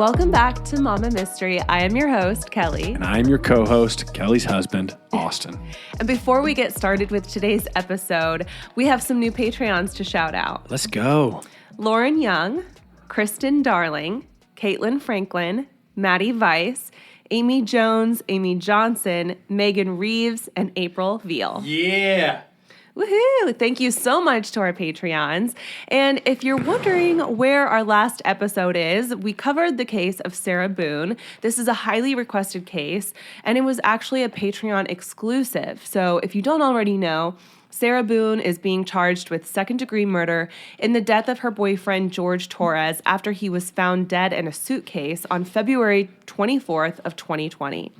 Welcome back to Mama Mystery. I am your host, Kelly. And I am your co-host, Kelly's husband, Austin. And before we get started with today's episode, we have some new Patreons to shout out. Let's go. Lauren Young, Kristen Darling, Caitlin Franklin, Maddie Weiss, Amy Jones, Amy Johnson, Megan Reeves, and April Veal. Yeah. Woohoo! Thank you so much to our Patreons. And if you're wondering where our last episode is, we covered the case of Sarah Boone. This is a highly requested case, and it was actually a Patreon exclusive. So if you don't already know, Sarah Boone is being charged with second-degree murder in the death of her boyfriend, George Torres, after he was found dead in a suitcase on February 24th of 2020.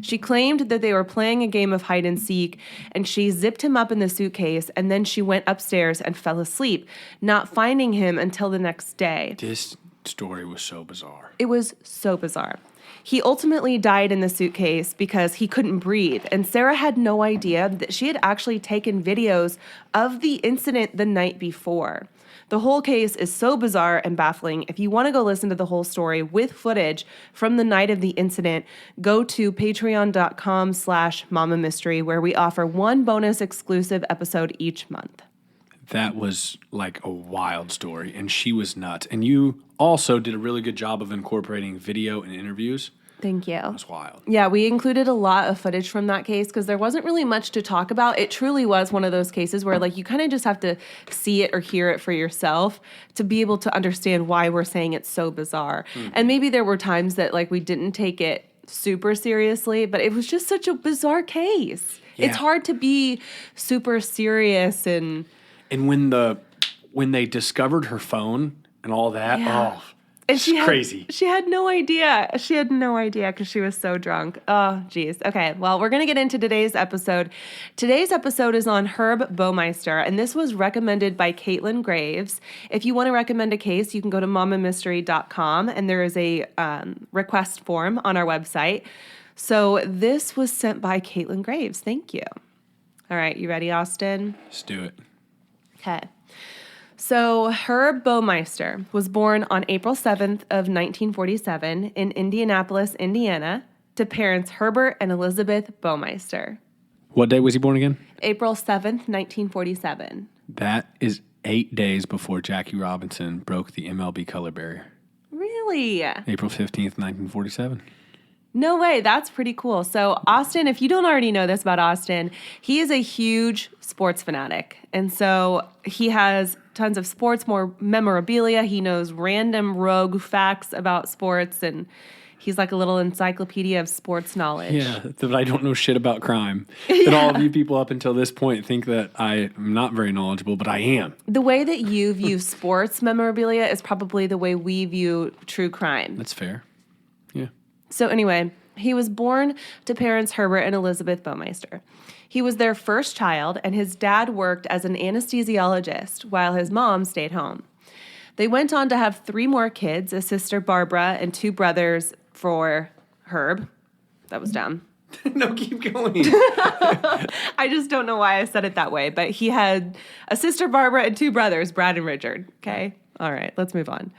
She claimed that they were playing a game of hide and seek, and she zipped him up in the suitcase, and then she went upstairs and fell asleep, not finding him until the next day. This story was so bizarre. It was so bizarre. He ultimately died in the suitcase because he couldn't breathe, and Sarah had no idea that she had actually taken videos of the incident the night before. The whole case is so bizarre and baffling. If you want to go listen to the whole story with footage from the night of the incident, go to patreon.com/Mama Mystery, where we offer one bonus exclusive episode each month. That was like a wild story, and she was nuts. And you also did a really good job of incorporating video and interviews. Thank you. That was wild. Yeah, we included a lot of footage from that case because there wasn't really much to talk about. It truly was one of those cases where like you kind of just have to see it or hear it for yourself to be able to understand why we're saying it's so bizarre. Mm-hmm. And maybe there were times that like we didn't take it super seriously, but it was just such a bizarre case. Yeah. It's hard to be super serious and when they discovered her phone and all that, it's crazy. She had no idea. She had no idea because she was so drunk. Oh, geez. Okay, well, we're going to get into today's episode. Today's episode is on Herb Baumeister, and this was recommended by Caitlin Graves. If you want to recommend a case, you can go to mamamystery.com, and there is a request form on our website. So this was sent by Caitlin Graves. Thank you. All right, you ready, Austin? Let's do it. Okay. So Herb Baumeister was born on April 7th of 1947 in Indianapolis, Indiana, to parents Herbert and Elizabeth Baumeister. What day was he born again? April 7th, 1947. That is 8 days before Jackie Robinson broke the MLB color barrier. Really? April 15th, 1947. No way. That's pretty cool. So Austin, if you don't already know this about Austin, he is a huge sports fanatic. And so he has tons of sports memorabilia. He knows random rogue facts about sports, and he's like a little encyclopedia of sports knowledge. Yeah, that I don't know shit about crime. Yeah. That all of you people up until this point think that I am not very knowledgeable, but I am. The way that you view sports memorabilia is probably the way we view true crime. That's fair. Yeah. So anyway, he was born to parents Herbert and Elizabeth Baumeister. He was their first child, and his dad worked as an anesthesiologist while his mom stayed home. They went on to have 3 more kids, a sister Barbara and 2 brothers for Herb. That was dumb. No, keep going. I just don't know why I said it that way, but he had a sister Barbara and 2 brothers, Brad and Richard. Okay? All right, let's move on.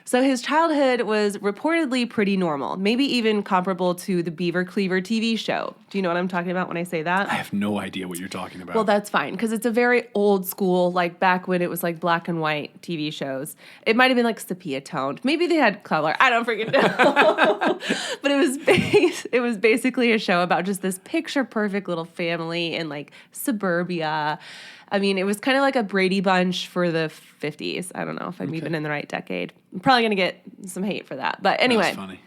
So his childhood was reportedly pretty normal, maybe even comparable to the Beaver Cleaver TV show. Do you know what I'm talking about when I say that? I have no idea what you're talking about. Well, that's fine, because it's a very old school, like back when it was like black and white TV shows. It might have been like sepia toned. Maybe they had color. I don't freaking know. But it was basically a show about just this picture perfect little family in like suburbia. I mean, it was kind of like a Brady Bunch for the 50s. I don't know if I'm even in the right decade. I'm probably going to get some hate for that. But anyway. That's funny.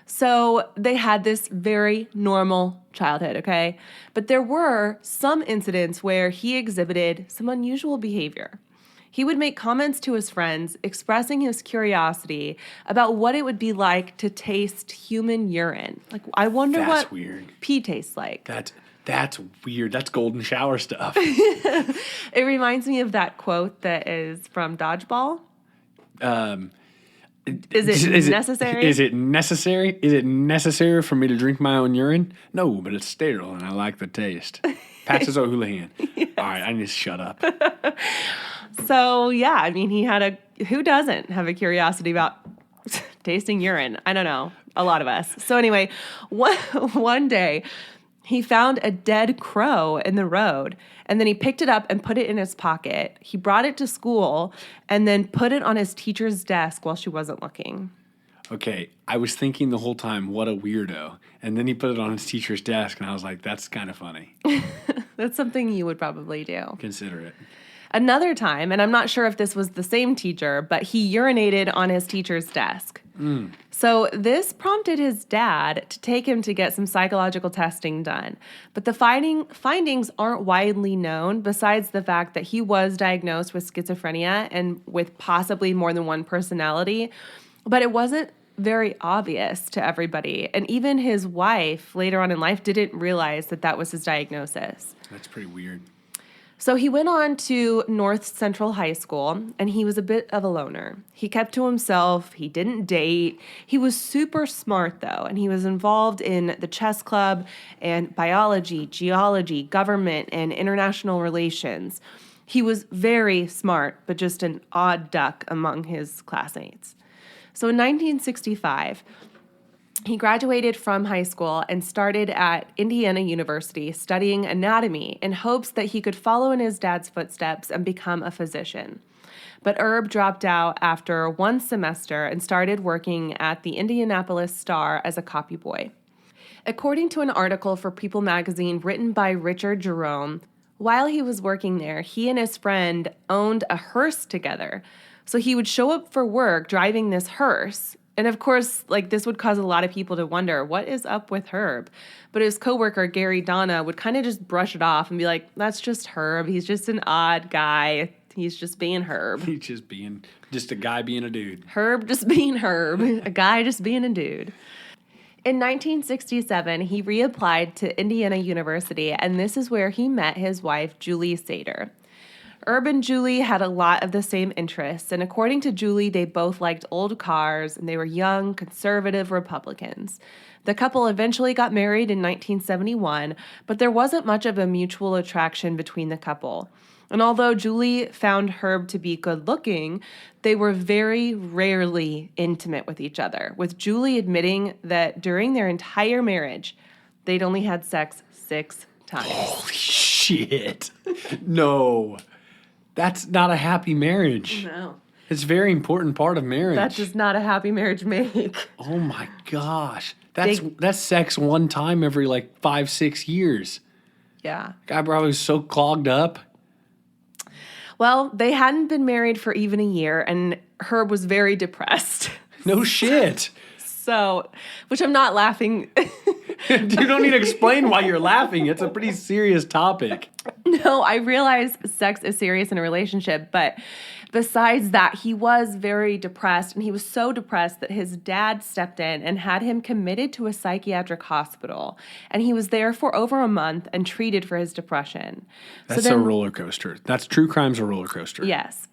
So they had this very normal childhood, okay? But there were some incidents where he exhibited some unusual behavior. He would make comments to his friends expressing his curiosity about what it would be like to taste human urine. Like, I wonder what pee tastes like. That's weird. That's golden shower stuff. It reminds me of that quote that is from Dodgeball. Is it necessary? Is it necessary? Is it necessary for me to drink my own urine? No, but it's sterile and I like the taste. Patches O'Houlihan. Yes. All right, I need to shut up. So, yeah, I mean, who doesn't have a curiosity about tasting urine. I don't know. A lot of us. So anyway, one day he found a dead crow in the road, and then he picked it up and put it in his pocket. He brought it to school and then put it on his teacher's desk while she wasn't looking. Okay, I was thinking the whole time, what a weirdo. And then he put it on his teacher's desk, and I was like, that's kind of funny. That's something you would probably do. Consider it. Another time, and I'm not sure if this was the same teacher, but he urinated on his teacher's desk. So this prompted his dad to take him to get some psychological testing done. But the findings aren't widely known, besides the fact that he was diagnosed with schizophrenia and with possibly more than one personality. But it wasn't very obvious to everybody. And even his wife later on in life didn't realize that that was his diagnosis. That's pretty weird. So he went on to North Central High School, and he was a bit of a loner. He kept to himself. He didn't date. He was super smart, though, and he was involved in the chess club and biology, geology, government, and international relations. He was very smart, but just an odd duck among his classmates. So in 1965, he graduated from high school and started at Indiana University studying anatomy in hopes that he could follow in his dad's footsteps and become a physician. But Herb dropped out after one semester and started working at the Indianapolis Star as a copy boy. According to an article for People magazine written by Richard Jerome, while he was working there, he and his friend owned a hearse together. So he would show up for work driving this hearse. And of course, this would cause a lot of people to wonder, what is up with Herb? But his coworker, Gary Donna, would kind of just brush it off and be like, that's just Herb. He's just an odd guy. He's just being Herb. He's just a guy being a dude. Herb just being Herb. A guy just being a dude. In 1967, he reapplied to Indiana University, and this is where he met his wife, Julie Sater. Herb and Julie had a lot of the same interests, and according to Julie, they both liked old cars, and they were young, conservative Republicans. The couple eventually got married in 1971, but there wasn't much of a mutual attraction between the couple. And although Julie found Herb to be good-looking, they were very rarely intimate with each other, with Julie admitting that during their entire marriage, they'd only had sex 6 times. Holy shit. No. That's not a happy marriage. No. It's a very important part of marriage. That does not a happy marriage make. Oh my gosh. That's sex one time every 5-6 years. Yeah. Guy probably was so clogged up. Well, they hadn't been married for even a year, and Herb was very depressed. No shit. So, which I'm not laughing. You don't need to explain why you're laughing. It's a pretty serious topic. No, I realize sex is serious in a relationship, but besides that, he was very depressed, and he was so depressed that his dad stepped in and had him committed to a psychiatric hospital, and he was there for over a month and treated for his depression. That's a roller coaster. That's true crime's a roller coaster. Yes.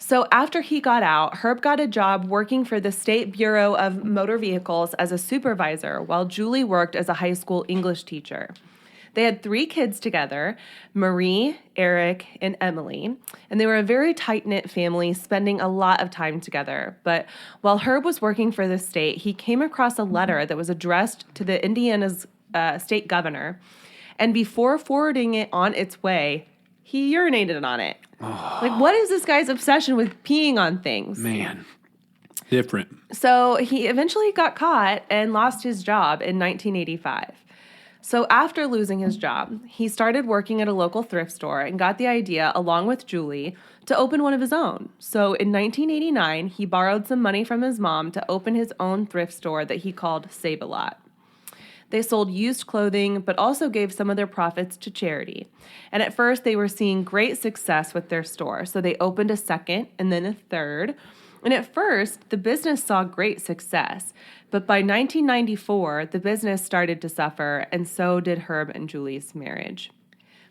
So after he got out, Herb got a job working for the State Bureau of Motor Vehicles as a supervisor, while Julie worked as a high school English teacher. They had 3 kids together, Marie, Eric, and Emily, and they were a very tight-knit family, spending a lot of time together. But while Herb was working for the state, he came across a letter that was addressed to the Indiana's state governor, and before forwarding it on its way, he urinated on it. Oh. What is this guy's obsession with peeing on things? Man, different. So he eventually got caught and lost his job in 1985. So after losing his job, he started working at a local thrift store and got the idea, along with Julie, to open one of his own. So in 1989, he borrowed some money from his mom to open his own thrift store that he called Save-A-Lot. They sold used clothing, but also gave some of their profits to charity. And at first, they were seeing great success with their store, so they opened a second and then a third. And at first, the business saw great success. But by 1994, the business started to suffer, and so did Herb and Julie's marriage.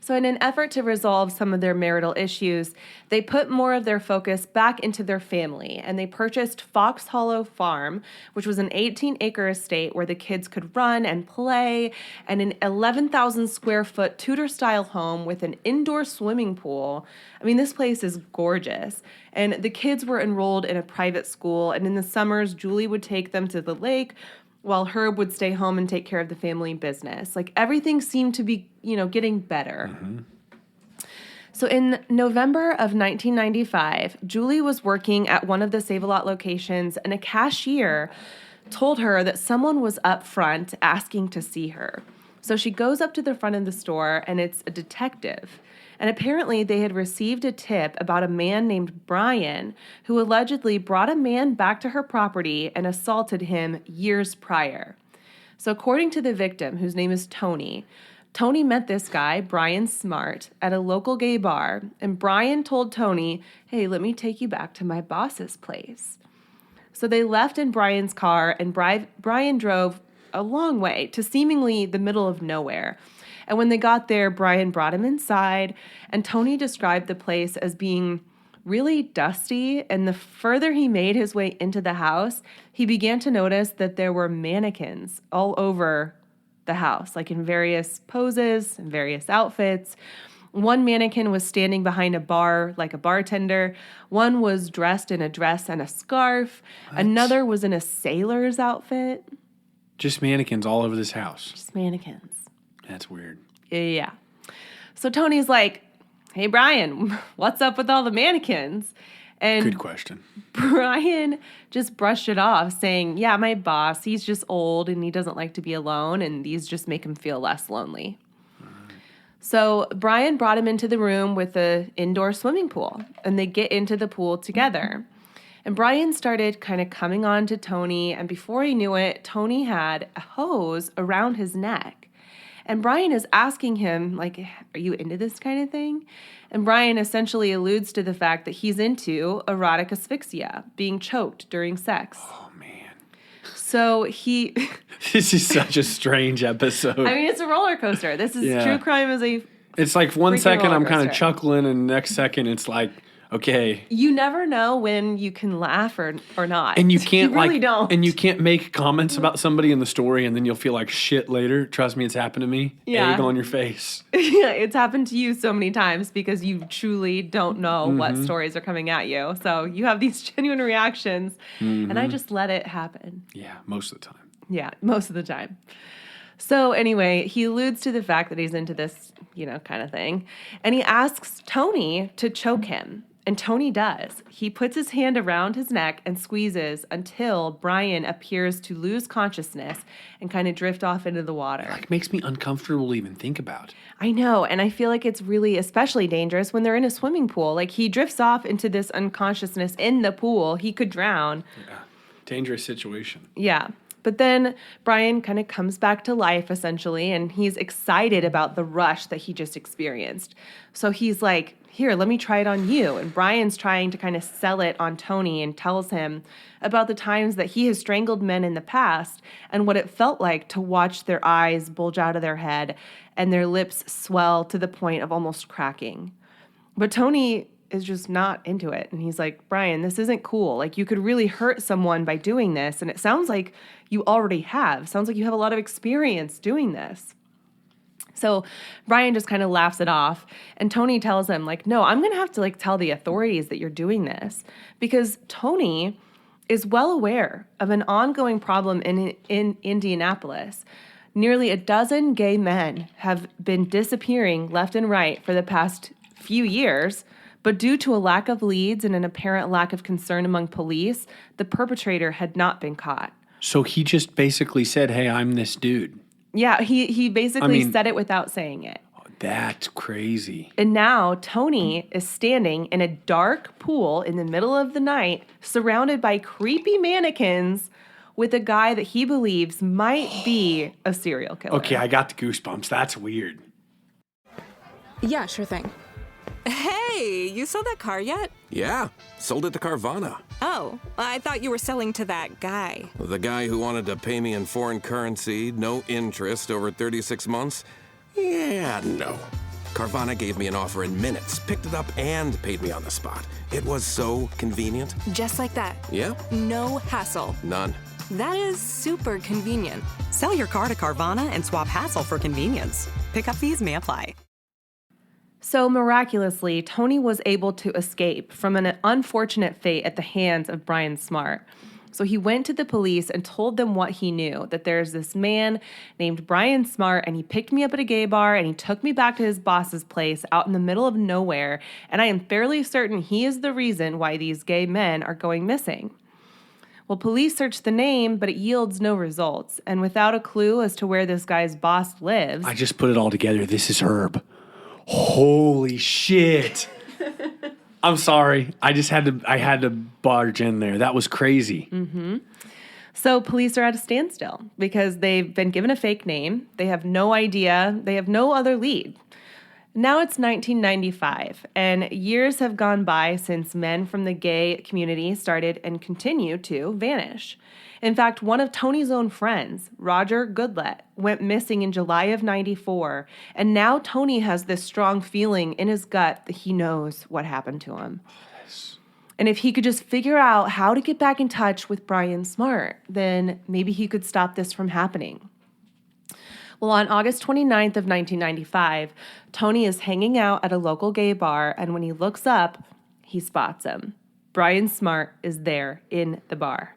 So in an effort to resolve some of their marital issues, they put more of their focus back into their family, and they purchased Fox Hollow Farm, which was an 18-acre estate where the kids could run and play, and an 11,000 square foot Tudor-style home with an indoor swimming pool. I mean, this place is gorgeous. And the kids were enrolled in a private school, and in the summers, Julie would take them to the lake, while Herb would stay home and take care of the family business. Like, everything seemed to be, getting better. Mm-hmm. So in November of 1995, Julie was working at one of the Save-A-Lot locations, and a cashier told her that someone was up front asking to see her. So she goes up to the front of the store, and it's a detective. And apparently they had received a tip about a man named Brian who allegedly brought a man back to her property and assaulted him years prior. So according to the victim, whose name is Tony met this guy, Brian Smart, at a local gay bar, and Brian told Tony, "Hey, let me take you back to my boss's place." So they left in Brian's car, and Brian drove a long way to seemingly the middle of nowhere. And when they got there, Brian brought him inside, and Tony described the place as being really dusty. And the further he made his way into the house, he began to notice that there were mannequins all over the house, like in various poses and various outfits. One mannequin was standing behind a bar like a bartender. One was dressed in a dress and a scarf. What? Another was in a sailor's outfit. Just mannequins all over this house. Just mannequins. That's weird. Yeah. So Tony's like, "Hey, Brian, what's up with all the mannequins?" And good question. Brian just brushed it off, saying, "Yeah, my boss, he's just old and he doesn't like to be alone, and these just make him feel less lonely." Right. So Brian brought him into the room with the indoor swimming pool, and they get into the pool together. And Brian started kind of coming on to Tony, and before he knew it, Tony had a hose around his neck. And Brian is asking him, like, "Are you into this kind of thing?" And Brian essentially alludes to the fact that he's into erotic asphyxia, being choked during sex. Oh, man. So he... This is such a strange episode. I mean, it's a roller coaster. This is true crime is a... It's like one second I'm kind of chuckling, and the next second it's like, okay. You never know when you can laugh or not. And you can't you really don't. And you can't make comments about somebody in the story and then you'll feel like shit later. Trust me, it's happened to me. Yeah. Egg on your face. Yeah, it's happened to you so many times because you truly don't know what stories are coming at you. So you have these genuine reactions, and I just let it happen. Yeah, most of the time. Yeah, most of the time. So anyway, he alludes to the fact that he's into this, kind of thing. And he asks Tony to choke him. And Tony does. He puts his hand around his neck and squeezes until Brian appears to lose consciousness and kind of drift off into the water. It like makes me uncomfortable to even think about. I know, and I feel like it's really especially dangerous when they're in a swimming pool. Like, he drifts off into this unconsciousness in the pool. He could drown. Yeah, dangerous situation. Yeah. But then Brian kind of comes back to life, essentially, and he's excited about the rush that he just experienced. So he's like, "Here, let me try it on you." And Brian's trying to kind of sell it on Tony and tells him about the times that he has strangled men in the past and what it felt like to watch their eyes bulge out of their head and their lips swell to the point of almost cracking. But Tony is just not into it. And he's like, "Brian, this isn't cool. Like, you could really hurt someone by doing this. And it sounds like you already have. Sounds like you have a lot of experience doing this." So Brian just kind of laughs it off. And Tony tells him, like, "No, I'm going to have to, tell the authorities that you're doing this." Because Tony is well aware of an ongoing problem in Indianapolis. Nearly a dozen gay men have been disappearing left and right for the past few years. But due to a lack of leads and an apparent lack of concern among police, the perpetrator had not been caught. So he just basically said, "Hey, I'm this dude." Yeah, he basically said it without saying it. That's crazy. And now Tony is standing in a dark pool in the middle of the night, surrounded by creepy mannequins with a guy that he believes might be a serial killer. Okay, I got the goosebumps. That's weird. Yeah, sure thing. Hey, you sold that car yet? Yeah, sold it to Carvana. Oh, I thought you were selling to that guy. The guy who wanted to pay me in foreign currency, no interest, over 36 months? Yeah, no. Carvana gave me an offer in minutes, picked it up, and paid me on the spot. It was so convenient. Just like that. Yeah? No hassle. None. That is super convenient. Sell your car to Carvana and swap hassle for convenience. Pickup fees may apply. So miraculously, Tony was able to escape from an unfortunate fate at the hands of Brian Smart. So he went to the police and told them what he knew, that there's this man named Brian Smart, and he picked me up at a gay bar, and he took me back to his boss's place out in the middle of nowhere, and I am fairly certain he is the reason why these gay men are going missing. Well, police searched the name, but it yields no results, and without a clue as to where this guy's boss lives... I just put it all together. This is Herb. Holy shit. I'm sorry. I had to barge in there. That was crazy. Mm-hmm. So police are at a standstill because they've been given a fake name. They have no idea. They have no other lead. Now it's 1995, and years have gone by since men from the gay community started and continue to vanish. In fact, one of Tony's own friends, Roger Goodlet, went missing in July of 94, and now Tony has this strong feeling in his gut that he knows what happened to him. And if he could just figure out how to get back in touch with Brian Smart, then maybe he could stop this from happening. Well, on August 29th of 1995, Tony is hanging out at a local gay bar, and when he looks up, he spots him. Brian Smart is there in the bar.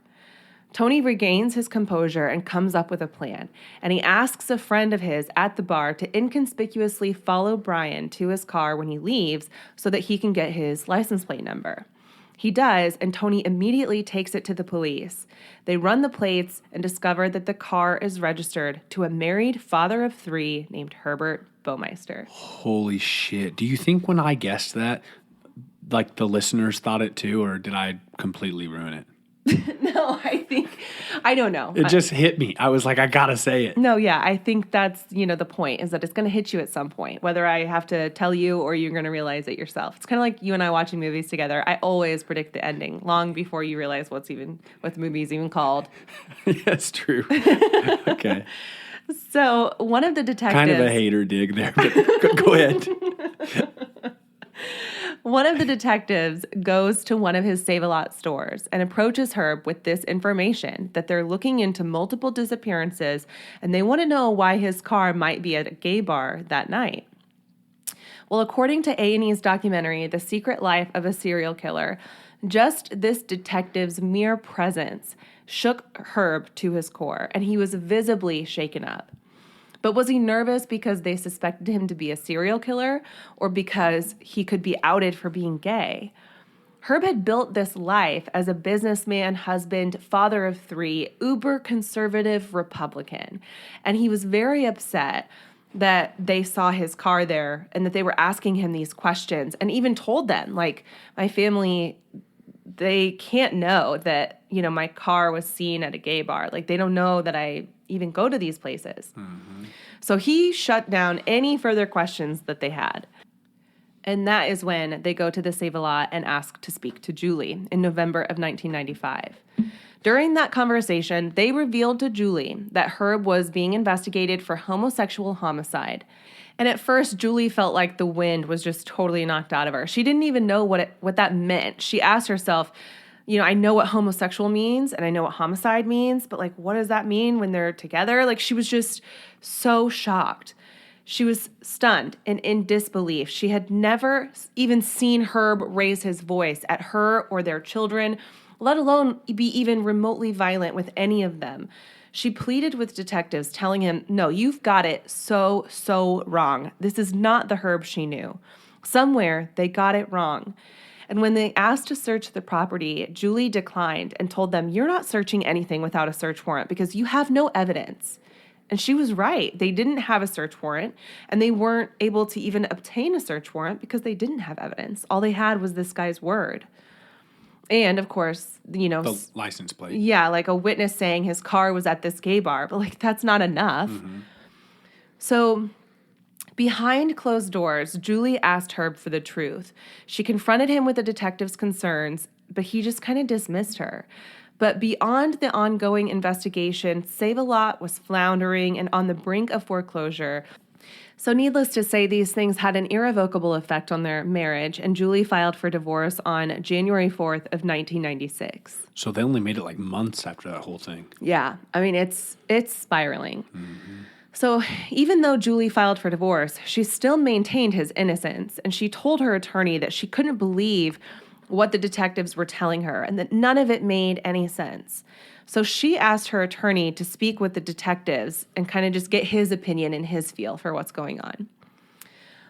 Tony regains his composure and comes up with a plan, and he asks a friend of his at the bar to inconspicuously follow Brian to his car when he leaves so that he can get his license plate number. He does, and Tony immediately takes it to the police. They run the plates and discover that the car is registered to a married father of 3 named Herbert Baumeister. Holy shit. Do you think when I guessed that, like the listeners thought it too, or did I completely ruin it? No, I don't know. It just hit me. I was like, I gotta say it. No, yeah, I think that's, the point is that it's going to hit you at some point, whether I have to tell you or you're going to realize it yourself. It's kind of like you and I watching movies together. I always predict the ending long before you realize what the movie's even called. That's true. Okay. So one of the detectives... Kind of a hater dig there, but go ahead. One of the detectives goes to one of his Save-A-Lot stores and approaches Herb with this information that they're looking into multiple disappearances and they want to know why his car might be at a gay bar that night. Well, according to A&E's documentary, The Secret Life of a Serial Killer, just this detective's mere presence shook Herb to his core, and he was visibly shaken up. But was he nervous because they suspected him to be a serial killer or because he could be outed for being gay? Herb had built this life as a businessman, husband, father of 3, uber-conservative Republican. And he was very upset that they saw his car there and that they were asking him these questions and even told them, like, my family, they can't know that, my car was seen at a gay bar. Like, they don't know that I even go to these places. Mm-hmm. So he shut down any further questions that they had. And that is when they go to the Save-A-Lot and ask to speak to Julie in November of 1995. During that conversation, they revealed to Julie that Herb was being investigated for homosexual homicide. And at first, Julie felt like the wind was just totally knocked out of her. She didn't even know what that meant. She asked herself, I know what homosexual means and I know what homicide means, but like, what does that mean when they're together? Like, she was just so shocked. She was stunned and in disbelief. She had never even seen Herb raise his voice at her or their children, let alone be even remotely violent with any of them. She pleaded with detectives, telling him, no, you've got it so wrong. This is not the Herb she knew. Somewhere they got it wrong. And when they asked to search the property, Julie declined and told them, you're not searching anything without a search warrant because you have no evidence. And she was right. They didn't have a search warrant, and they weren't able to even obtain a search warrant because they didn't have evidence. All they had was this guy's word. And, of course, the license plate. Yeah, like a witness saying his car was at this gay bar. But, like, that's not enough. Mm-hmm. So behind closed doors, Julie asked Herb for the truth. She confronted him with the detective's concerns, but he just kind of dismissed her. But beyond the ongoing investigation, Save-A-Lot was floundering and on the brink of foreclosure. So needless to say, these things had an irrevocable effect on their marriage, and Julie filed for divorce on January 4th of 1996. So they only made it like months after that whole thing. Yeah, I mean, it's spiraling. So even though Julie filed for divorce, she still maintained his innocence, and she told her attorney that she couldn't believe what the detectives were telling her and that none of it made any sense. So she asked her attorney to speak with the detectives and kind of just get his opinion and his feel for what's going on.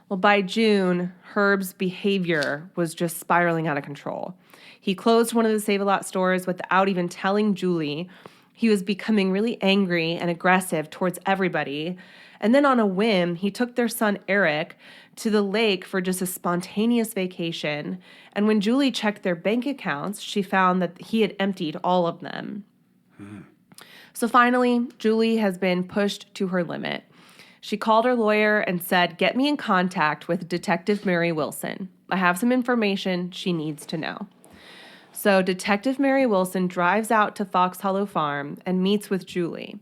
Well, by June, Herb's behavior was just spiraling out of control. He closed one of the Save-A-Lot stores without even telling Julie. He was becoming really angry and aggressive towards everybody. And then on a whim, he took their son Eric to the lake for just a spontaneous vacation. And when Julie checked their bank accounts, she found that he had emptied all of them. So finally, Julie has been pushed to her limit. She called her lawyer and said, "Get me in contact with Detective Mary Wilson. I have some information she needs to know." So Detective Mary Wilson drives out to Fox Hollow Farm and meets with Julie.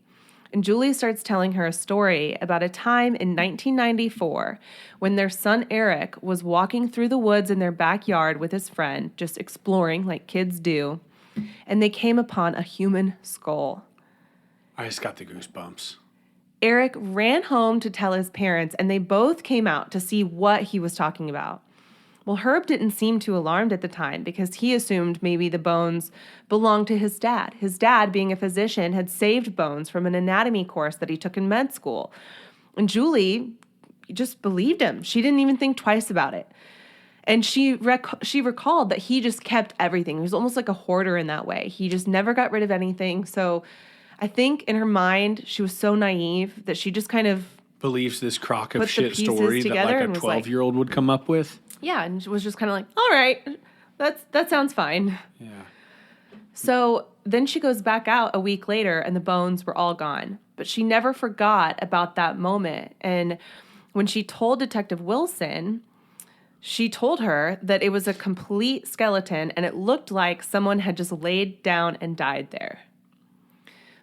And Julie starts telling her a story about a time in 1994 when their son Eric was walking through the woods in their backyard with his friend, just exploring like kids do, and they came upon a human skull. I just got the goosebumps. Eric ran home to tell his parents, and they both came out to see what he was talking about. Well, Herb didn't seem too alarmed at the time because he assumed maybe the bones belonged to his dad. His dad, being a physician, had saved bones from an anatomy course that he took in med school. And Julie just believed him. She didn't even think twice about it. And she recalled that he just kept everything. He was almost like a hoarder in that way. He just never got rid of anything. So I think in her mind, she was so naive that she just kind of Believes this crock put of the shit pieces story that together like a and was like- 12-year-old would come up with. Yeah, and was just kind of like, all right, that sounds fine. Yeah. So then she goes back out a week later and the bones were all gone. But she never forgot about that moment. And when she told Detective Wilson, she told her that it was a complete skeleton and it looked like someone had just laid down and died there.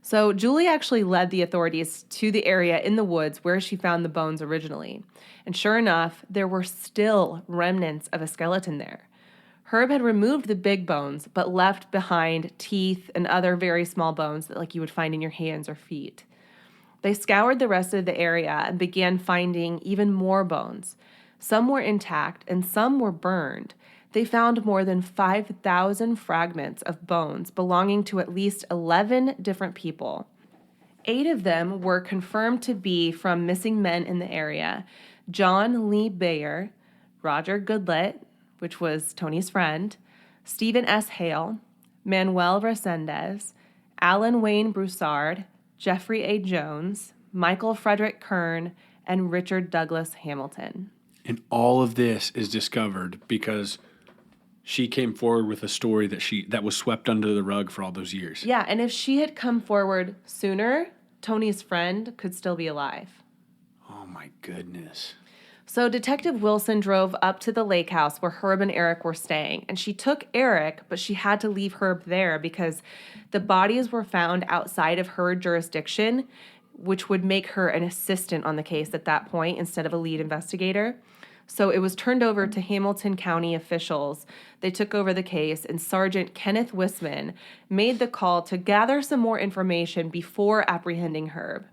So Julie actually led the authorities to the area in the woods where she found the bones originally. And sure enough, there were still remnants of a skeleton there. Herb had removed the big bones, but left behind teeth and other very small bones that like you would find in your hands or feet. They scoured the rest of the area and began finding even more bones. Some were intact and some were burned. They found more than 5,000 fragments of bones belonging to at least 11 different people. 8 of them were confirmed to be from missing men in the area: John Lee Bayer, Roger Goodlett, which was Tony's friend, Stephen S. Hale, Manuel Resendez, Alan Wayne Broussard, Jeffrey A. Jones, Michael Frederick Kern, and Richard Douglas Hamilton. And all of this is discovered because she came forward with a story that was swept under the rug for all those years. Yeah, and if she had come forward sooner, Tony's friend could still be alive. Oh my goodness. So Detective Wilson drove up to the lake house where Herb and Eric were staying, and she took Eric, but she had to leave Herb there because the bodies were found outside of her jurisdiction, which would make her an assistant on the case at that point instead of a lead investigator. So it was turned over to Hamilton County officials. They took over the case, and Sergeant Kenneth Wisman made the call to gather some more information before apprehending Herb.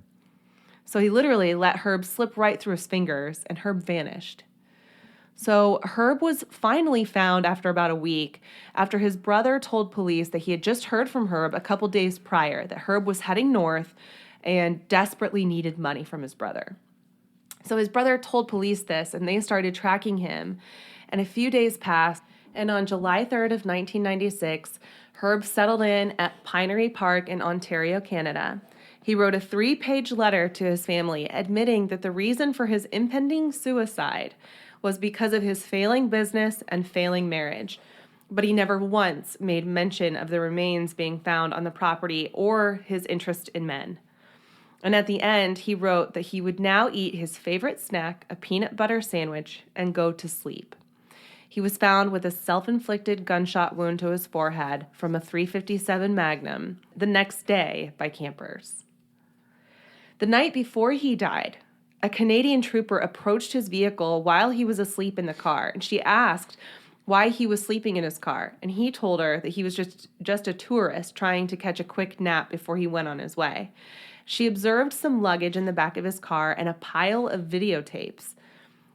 So he literally let Herb slip right through his fingers, and Herb vanished. So Herb was finally found after about a week, after his brother told police that he had just heard from Herb a couple days prior, that Herb was heading north and desperately needed money from his brother. So his brother told police this, and they started tracking him. And a few days passed, and on July 3rd of 1996, Herb settled in at Pinery Park in Ontario, Canada. He wrote a 3-page letter to his family admitting that the reason for his impending suicide was because of his failing business and failing marriage. But he never once made mention of the remains being found on the property or his interest in men. And at the end, he wrote that he would now eat his favorite snack, a peanut butter sandwich, and go to sleep. He was found with a self-inflicted gunshot wound to his forehead from a .357 Magnum the next day by campers. The night before he died, a Canadian trooper approached his vehicle while he was asleep in the car, and she asked why he was sleeping in his car, and he told her that he was just a tourist trying to catch a quick nap before he went on his way. She observed some luggage in the back of his car and a pile of videotapes.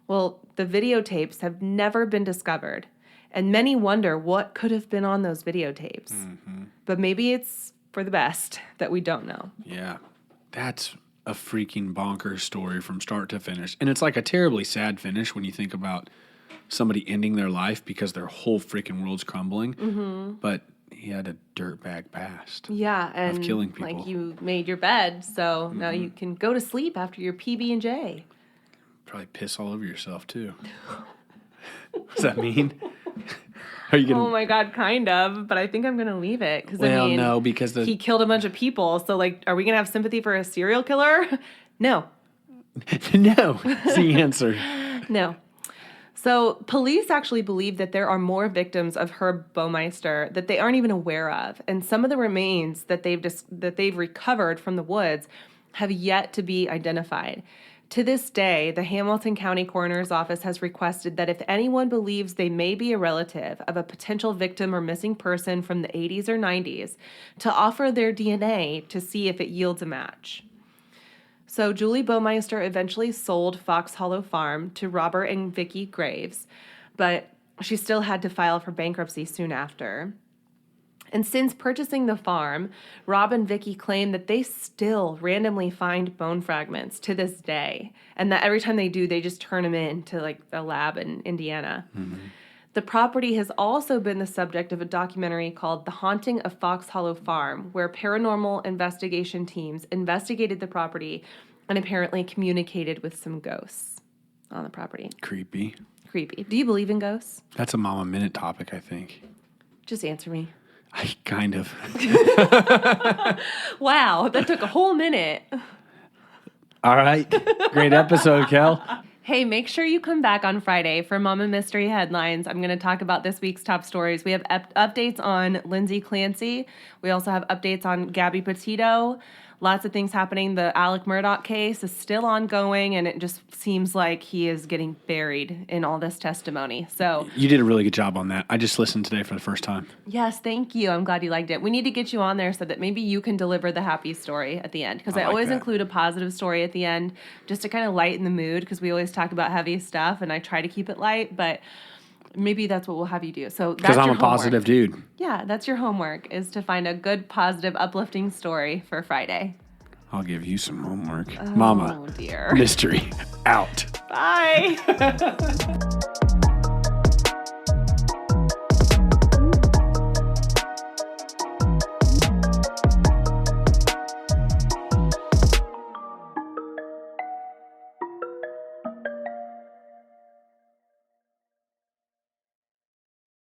Well, the videotapes have never been discovered, and many wonder what could have been on those videotapes. But maybe it's for the best that we don't know. Yeah, that's a freaking bonkers story from start to finish. And it's like a terribly sad finish when you think about somebody ending their life because their whole freaking world's crumbling. But he had a dirtbag past. Yeah, and of killing people. like you made your bed, so now you can go to sleep after your PB&J. Probably piss all over yourself too. Does that mean? Are you gonna? Oh my God, kind of. But I think I'm gonna leave it because no, because he killed a bunch of people. So like, are we gonna have sympathy for a serial killer? No. No, it's the answer. No. So police actually believe that there are more victims of Herb Baumeister that they aren't even aware of, and some of the remains that they've recovered from the woods have yet to be identified. To this day, the Hamilton County Coroner's Office has requested that if anyone believes they may be a relative of a potential victim or missing person from the 80s or 90s, to offer their DNA to see if it yields a match. So Julie Baumeister eventually sold Fox Hollow Farm to Robert and Vicki Graves, but she still had to file for bankruptcy soon after. And since purchasing the farm, Rob and Vicki claim that they still randomly find bone fragments to this day, and that every time they do, they just turn them in to like a lab in Indiana. The property has also been the subject of a documentary called The Haunting of Fox Hollow Farm, where paranormal investigation teams investigated the property and apparently communicated with some ghosts on the property. Creepy. Do you believe in ghosts? That's a Mama Minute topic, I think. Just answer me. I kind of. Wow, that took a whole minute. All right. Great episode, Kel. Hey, make sure you come back on Friday for Mama Mystery Headlines. I'm going to talk about this week's top stories. We have updates on Lindsay Clancy. We also have updates on Gabby Petito. Lots of things happening. The Alec Murdaugh case is still ongoing, and it just seems like he is getting buried in all this testimony. So You did a really good job on that. I just listened today for the first time. yes, thank you. I'm glad you liked it. We need to get you on there so that maybe you can deliver the happy story at the end, because I I like always that. include a positive story at the end just to kind of lighten the mood, because we always talk about heavy stuff, and I try to keep it light, but maybe that's what we'll have you do. So that's Because I'm your a positive homework. dude. Yeah, that's your homework, is to find a good, positive, uplifting story for Friday. I'll give you some homework. Mama. Oh, dear. Mystery out. Bye.